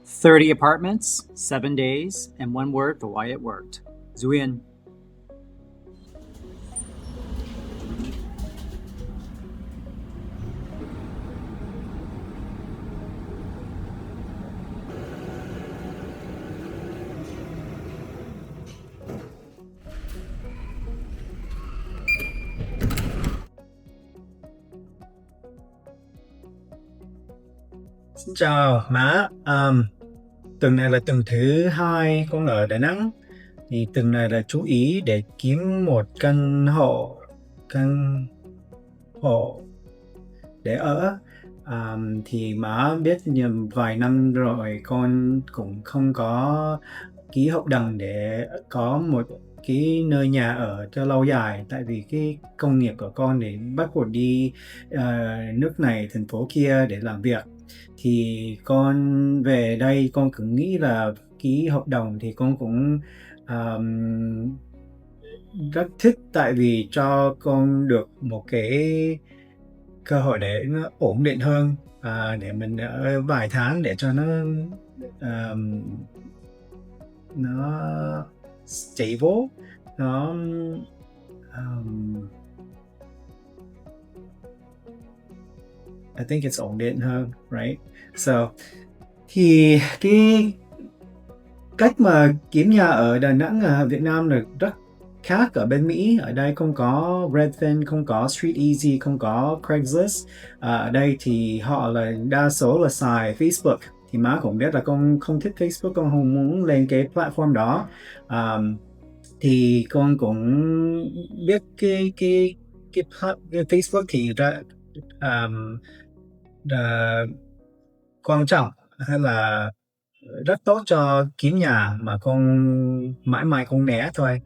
30 apartments, 7 days, and one word for why it worked. Duyên. Xin chào má. Tuần này là tuần thứ 2 con ở Đà Nẵng. Thì tuần này là chú ý để kiếm một căn hộ để ở. Thì má biết vài năm rồi con cũng không có ký hợp đồng để có một cái nơi nhà ở cho lâu dài, tại vì cái công nghiệp của con để bắt buộc đi nước này thành phố kia để làm việc. Thì con về đây con cứ nghĩ là ký hợp đồng thì con cũng rất thích, tại vì cho con được một cái cơ hội để nó ổn định hơn, để mình ở vài tháng để cho nó stable, nó I think it's ổn định hơn, right? So thì cái cách mà kiếm nhà ở Đà Nẵng ở Việt Nam là rất khác ở bên Mỹ. Ở đây không có Redfin, không có Street Easy, không có Craigslist. Ở đây thì họ là đa số là xài Facebook. Thì má cũng biết là con không thích Facebook, con không muốn lên cái platform đó. Thì con cũng biết cái Facebook thì quan trọng hay là rất tốt cho kiếm nhà, mà con mãi mãi con né thôi.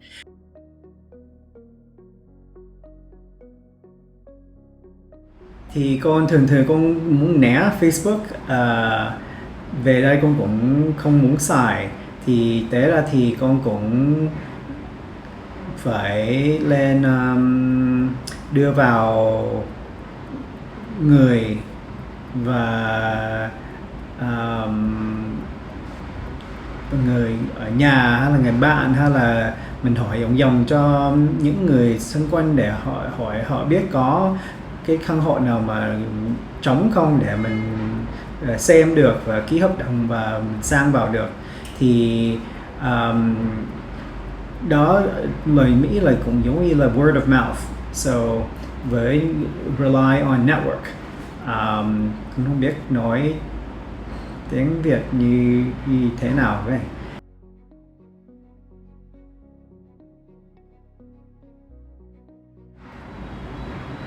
Thì con thường con muốn né Facebook. Về đây con cũng không muốn xài, thì thế ra thì con cũng phải lên đưa vào người và người ở nhà hay là người bạn, hay là mình hỏi vòng cho những người xung quanh để hỏi họ biết có cái căn hộ nào mà trống không để mình xem được và ký hợp đồng và mình sang vào được. Thì đó, lời Mỹ là cũng giống như là word of mouth, so với rely on network. Cũng không biết nói tiếng Việt như thế nào vậy.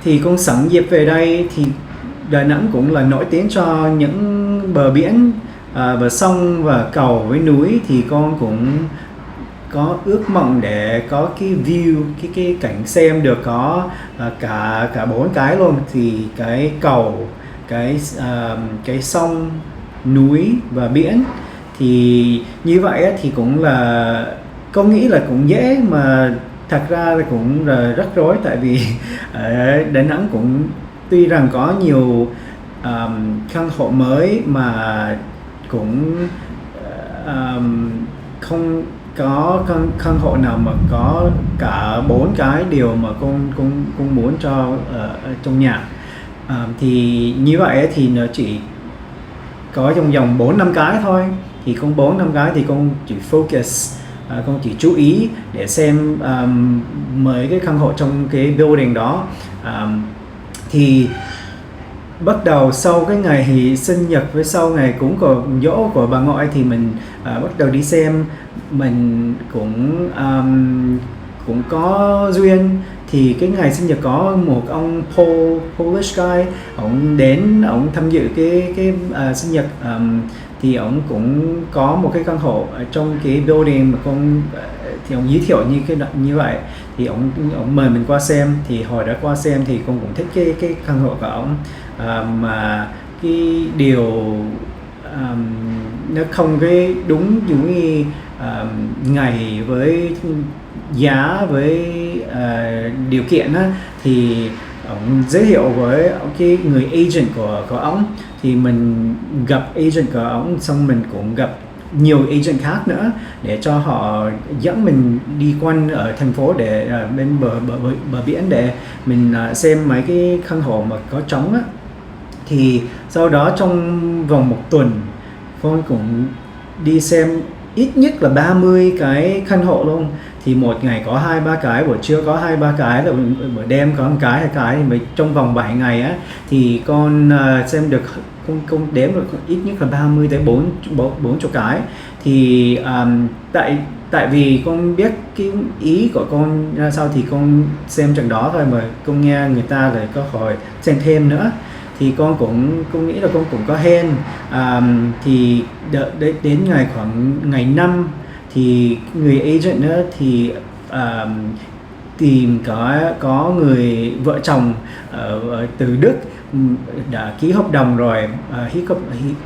Thì con sẵn dịp về đây thì Đà Nẵng cũng là nổi tiếng cho những bờ biển và sông và cầu với núi, thì con cũng có ước mộng để có cái view, cái cảnh xem được có cả 4 cái luôn, thì cái cầu, cái sông, núi và biển. Thì như vậy thì cũng là con nghĩ là cũng dễ, mà thật ra là cũng là rất rối, tại vì ở Đà Nẵng cũng tuy rằng có nhiều căn hộ mới mà cũng không có căn hộ nào mà có cả 4 cái điều mà con muốn cho trong nhà. Thì như vậy thì nó chỉ có trong vòng 4-5 cái thôi. Thì con 4-5 cái thì con chỉ focus, con chỉ chú ý để xem mấy cái căn hộ trong cái building đó. Thì bắt đầu sau cái ngày sinh nhật với sau ngày cúng giỗ của bà ngoại thì mình bắt đầu đi xem. Mình cũng có duyên, thì cái ngày sinh nhật có một ông Polish guy, ông đến, ông tham dự cái sinh nhật. Thì ông cũng có một cái căn hộ ở trong cái building mà thì ông giới thiệu như vậy, thì ông mời mình qua xem. Thì hồi đã qua xem thì con cũng thích cái căn hộ của ông, mà cái điều nó không cái đúng giống như ngày với giá với điều kiện á. Thì ông giới thiệu với cái người agent của ông, thì mình gặp agent của ông, xong mình cũng gặp nhiều agent khác nữa để cho họ dẫn mình đi quanh ở thành phố, để bên bờ biển, để mình xem mấy cái căn hộ mà có trống á. Thì sau đó trong vòng một tuần con cũng đi xem ít nhất là 30 cái căn hộ luôn. Thì một ngày có 2-3 cái, buổi trưa có 2-3 cái, là buổi đêm có 1 cái 2 cái. Thì trong vòng 7 ngày á thì con xem được, con đếm được ít nhất là 30 tới 40 cái. Thì tại vì con biết cái ý của con ra sao thì con xem chừng đó thôi, mà con nghe người ta lại có hỏi xem thêm nữa, thì con nghĩ là con cũng có hên. Thì đến khoảng ngày 5 thì người agent nữa thì tìm có người vợ chồng từ Đức đã ký hợp đồng rồi,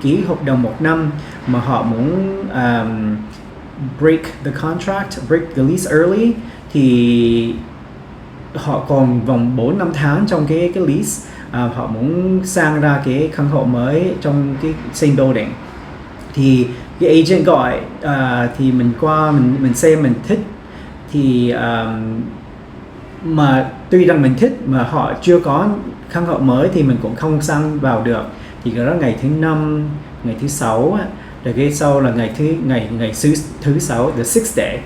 ký hợp đồng 1 năm, mà họ muốn break the contract, break the lease early, thì họ còn vòng 4-5 tháng trong cái lease. Họ muốn sang ra cái căn hộ mới trong cái same building. Thì cái agent gọi, thì mình qua mình xem, mình thích. Thì mà tuy rằng mình thích mà họ chưa có căn hộ mới thì mình cũng không sang vào được. Thì cái đó ngày thứ 5, ngày thứ 6 á, rồi cái sau là ngày thứ 6, the 6th day,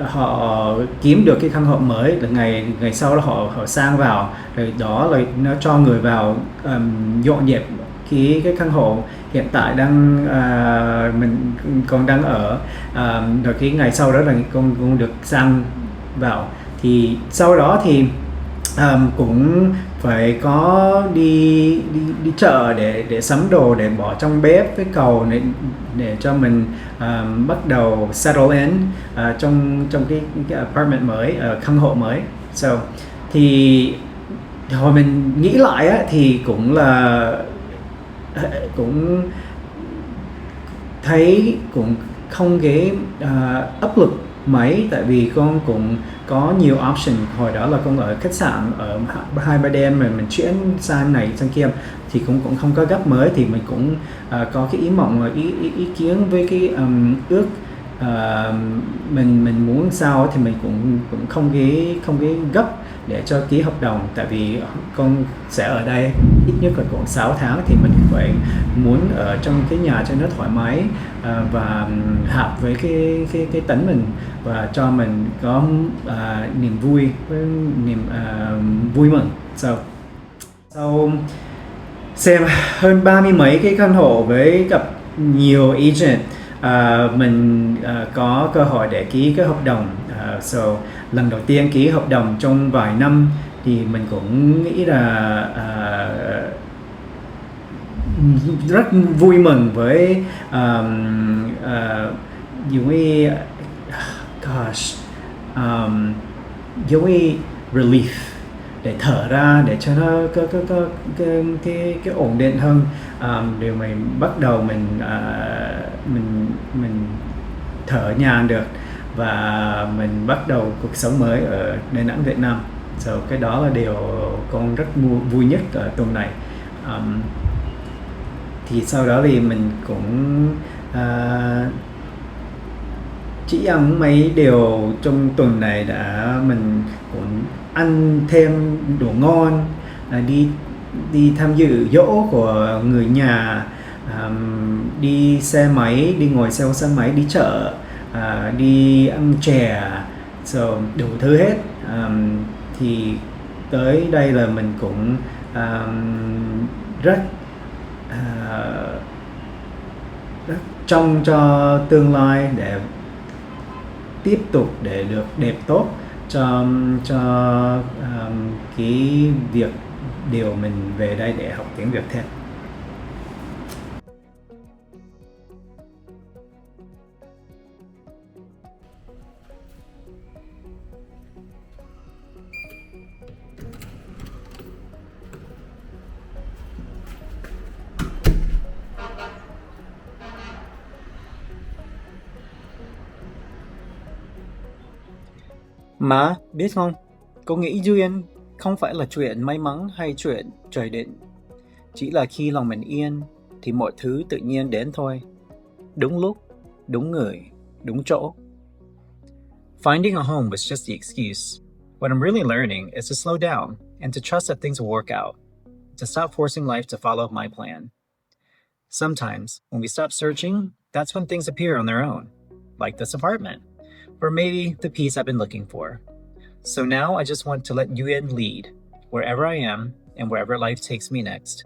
họ kiếm được cái căn hộ mới, là ngày sau là họ sang vào, rồi đó là nó cho người vào dọn dẹp cái căn hộ hiện tại mình còn đang ở, rồi cái ngày sau đó là con được sang vào. Thì sau đó thì cũng phải có đi chợ để sắm đồ để bỏ trong bếp với cầu, để cho mình bắt đầu settle in trong cái apartment mới, căn hộ mới. Thì hồi mình nghĩ lại á, thì cũng thấy cũng không cái áp lực mấy, tại vì con cũng có nhiều option. Hồi đó là con ở khách sạn ở 2-3 đêm, mà mình chuyển sang này sang kia thì cũng không có gấp mới. Thì mình cũng có cái ý kiến với cái ước mình muốn sao, thì mình cũng không cái gấp để cho ký hợp đồng. Tại vì con sẽ ở đây ít nhất là còn 6 tháng, thì mình phải muốn ở trong cái nhà cho nó thoải mái, và hợp với cái tính mình, và cho mình có niềm vui với niềm vui mừng. Sau xem hơn 30 mấy cái căn hộ với gặp nhiều agent, mình có cơ hội để ký cái hợp đồng. Lần đầu tiên ký hợp đồng trong vài năm thì mình cũng nghĩ là rất vui mừng với giống như giống như relief, để thở ra, để cho nó có cái ổn định hơn. Điều mình bắt đầu mình thở nhàn được, và mình bắt đầu cuộc sống mới ở Đà Nẵng, Việt Nam. Cái đó là điều con rất vui nhất ở tuần này. Thì sau đó thì mình cũng chỉ ăn mấy điều trong tuần này, mình cũng ăn thêm đồ ngon, đi tham dự giỗ của người nhà, đi xe máy, đi ngồi xe máy đi chợ, đi ăn chè, đủ thứ hết. Thì tới đây là mình cũng rất trông cho tương lai, để tiếp tục để được đẹp tốt cho cái điều mình về đây để học tiếng Việt thêm. Má, biết không? Con nghĩ duyên Không phải là chuyện may mắn hay chuyện trời định. Chỉ là khi lòng mình yên thì mọi thứ tự nhiên đến thôi. Đúng lúc, đúng người, đúng chỗ. Finding a home was just the excuse. What I'm really learning is to slow down and to trust that things will work out, to stop forcing life to follow my plan. Sometimes, when we stop searching, that's when things appear on their own, like this apartment, or maybe the peace I've been looking for. So now I just want to let Yuan lead, wherever I am and wherever life takes me next.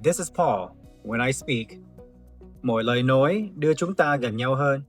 This is Paul. When I speak, mỗi lời nói đưa chúng ta gần nhau hơn.